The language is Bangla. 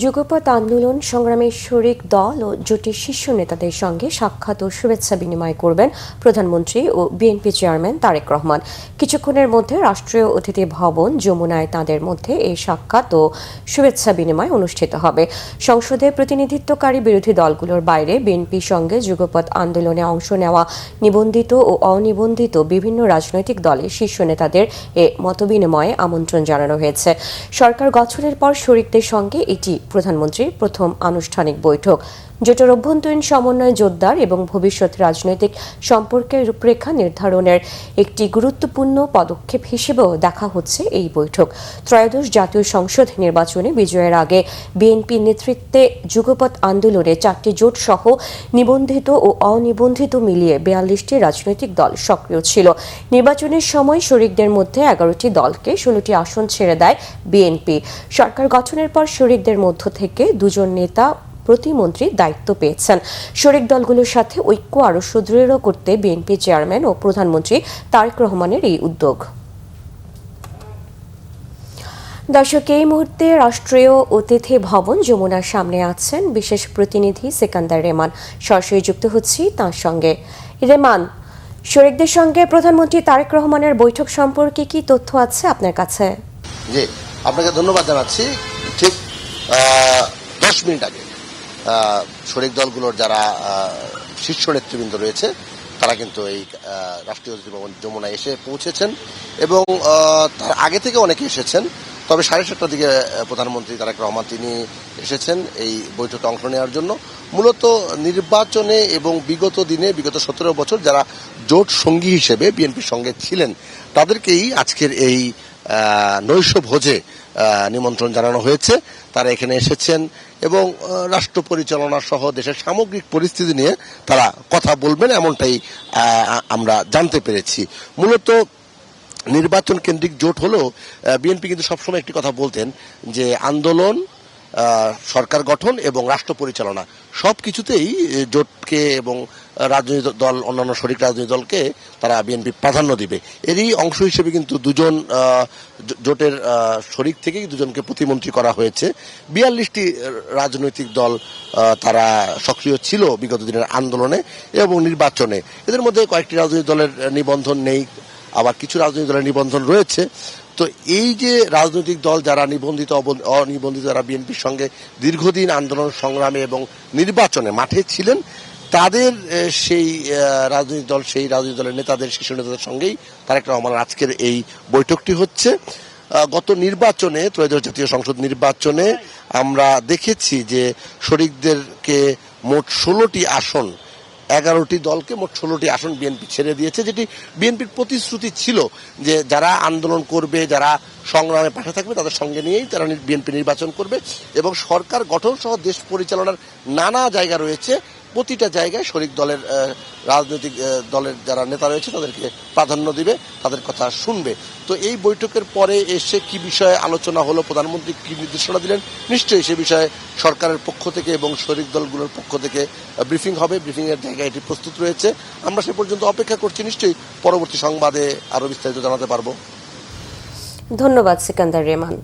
যুগপৎ আন্দোলন সংগ্রামের শরিক দল ও জোটের শীর্ষ নেতাদের সঙ্গে সাক্ষাৎ ও শুভেচ্ছা বিনিময় করবেন প্রধানমন্ত্রী ও বিএনপি চেয়ারম্যান তারেক রহমান। কিছুক্ষণের মধ্যে রাষ্ট্রীয় অতিথি ভবন যমুনায় তাঁদের মধ্যে এই সাক্ষাৎ ও শুভেচ্ছা বিনিময় অনুষ্ঠিত হবে। সংসদে প্রতিনিধিত্বকারী বিরোধী দলগুলোর বাইরে বিএনপির সঙ্গে যুগপৎ আন্দোলনে অংশ নেওয়া নিবন্ধিত ও অনিবন্ধিত বিভিন্ন রাজনৈতিক দলের শীর্ষ নেতাদের এ মতবিনিময়ে আমন্ত্রণ জানানো হয়েছে। সরকার গঠনের পর শরিকদের সঙ্গে এটি প্রধানমন্ত্রীর প্রথম আনুষ্ঠানিক বৈঠক। জোটের অভ্যন্তরীণ সমন্বয় জোরদার এবং ভবিষ্যৎ রাজনৈতিক সম্পর্কের রূপরেখা নির্ধারণের একটি গুরুত্বপূর্ণ পদক্ষেপ হিসেবেও দেখা হচ্ছে এই বৈঠক। ত্রয়োদশ জাতীয় সংসদ নির্বাচনে বিজয়ের আগে বিএনপির নেতৃত্বে যুগপৎ আন্দোলনে 4টি জোট সহ নিবন্ধিত ও অনিবন্ধিত মিলিয়ে 42টি রাজনৈতিক দল সক্রিয় ছিল। নির্বাচনের সময় শরিকদের মধ্যে 11টি দলকে 16টি আসন ছেড়ে দেয় বিএনপি। সরকার গঠনের পর শরিকদের মধ্য থেকে 2 জন নেতা প্রতিমন্ত্রীর দায়িত্ব পেয়েছেন। শরিক দলগুলোর সাথে ঐক্য আরও সুদৃঢ় করতে বিএনপি চেয়ারম্যান ও প্রধানমন্ত্রী তারেক রহমানের এই উদ্যোগ। দর্শক, এই মুহূর্তে রাষ্ট্রীয় অতিথি ভবন যমুনার সামনে আছেন বিশেষ প্রতিনিধি সিকান্দার রেমান। সরাসরি যুক্ত হচ্ছি তাঁর সঙ্গে। রেমান, শরিকদের সঙ্গে প্রধানমন্ত্রী তারেক রহমানের বৈঠক সম্পর্কে কি তথ্য আছে আপনার কাছে? জি, আপনাকে ধন্যবাদ জানাচ্ছি। ঠিক 10 মিনিট আগে শরিক দলগুলোর যারা শীর্ষ নেতৃবৃন্দ রয়েছে তারা কিন্তু এই রাষ্ট্রীয় অতিথি ভবন যমুনায় এসে পৌঁছেছেন এবং তার আগে থেকে অনেকে এসেছেন। তবে 7:30টার দিকে প্রধানমন্ত্রী তারেক রহমান তিনি এসেছেন এই বৈঠকে অংশ নেওয়ার জন্য। মূলত নির্বাচনে এবং বিগত 17 বছর যারা জোট সঙ্গী হিসেবে বিএনপির সঙ্গে ছিলেন তাদেরকেই আজকের এই নৈশ ভোজে নিমন্ত্রণ জানানো হয়েছে। তারা এখানে এসেছেন এবং রাষ্ট্র পরিচালনা সহ দেশের সামগ্রিক পরিস্থিতি নিয়ে তারা কথা বলবেন, এমনটাই আমরা জানতে পেরেছি। মূলত নির্বাচন কেন্দ্রিক জোট হলেও বিএনপি কিন্তু সবসময় একটি কথা বলতেন যে আন্দোলন, সরকার গঠন এবং রাষ্ট্র পরিচালনা সবকিছুতেই জোটকে এবং রাজনৈতিক দল, অন্যান্য শরিক রাজনৈতিক দলকে তারা বিএনপি প্রাধান্য দিবে। এরই অংশ হিসেবে কিন্তু 2 জন জোটের শরিক থেকেই 2 জনকে প্রতিমন্ত্রী করা হয়েছে। 42টি রাজনৈতিক দল তারা সক্রিয় ছিল বিগত দিনের আন্দোলনে এবং নির্বাচনে। এদের মধ্যে কয়েকটি রাজনৈতিক দলের নিবন্ধন নেই, আবার কিছু রাজনৈতিক দলের নিবন্ধন রয়েছে। তো এই যে রাজনৈতিক দল যারা নিবন্ধিত অনিবন্ধিত যারা বিএনপির সঙ্গে দীর্ঘদিন আন্দোলন সংগ্রামে এবং নির্বাচনে মাঠে ছিলেন তাদের সেই রাজনৈতিক দলের নেতাদের, শীর্ষ নেতাদের সঙ্গেই তারেক রহমানের আজকের এই বৈঠকটি হচ্ছে। গত নির্বাচনে, ত্রয়োদশ জাতীয় সংসদ নির্বাচনে আমরা দেখেছি যে শরিকদেরকে মোট 16টি আসন, 11টি দলকে মোট 16টি আসন বিএনপি ছেড়ে দিয়েছে, যেটি বিএনপির প্রতিশ্রুতি ছিল যে যারা আন্দোলন করবে, যারা সংগ্রামে পাশে থাকবে তাদের সঙ্গে নিয়েই তারা বিএনপি নির্বাচন করবে এবং সরকার গঠন সহ দেশ পরিচালনার নানা জায়গা রয়েছে। প্রতিটা জায়গায় শরিক দলের রাজনৈতিক দলের যারা নেতা রয়েছে তাদেরকে প্রাধান্য দিবে, তাদের কথা শুনবে। তো এই বৈঠকের পরে এসে কি বিষয়ে আলোচনা হলো, প্রধানমন্ত্রী কি নির্দেশনা দিলেন, নিশ্চয়ই সে বিষয়ে সরকারের পক্ষ থেকে এবং শরিক দলগুলোর পক্ষ থেকে ব্রিফিং হবে। ব্রিফিং এর জায়গায় এটি প্রস্তুত রয়েছে। আমরা সে পর্যন্ত অপেক্ষা করছি। নিশ্চয়ই পরবর্তী সংবাদে আরো বিস্তারিত জানাতে পারবো। ধন্যবাদ সিকান্দার রেমান।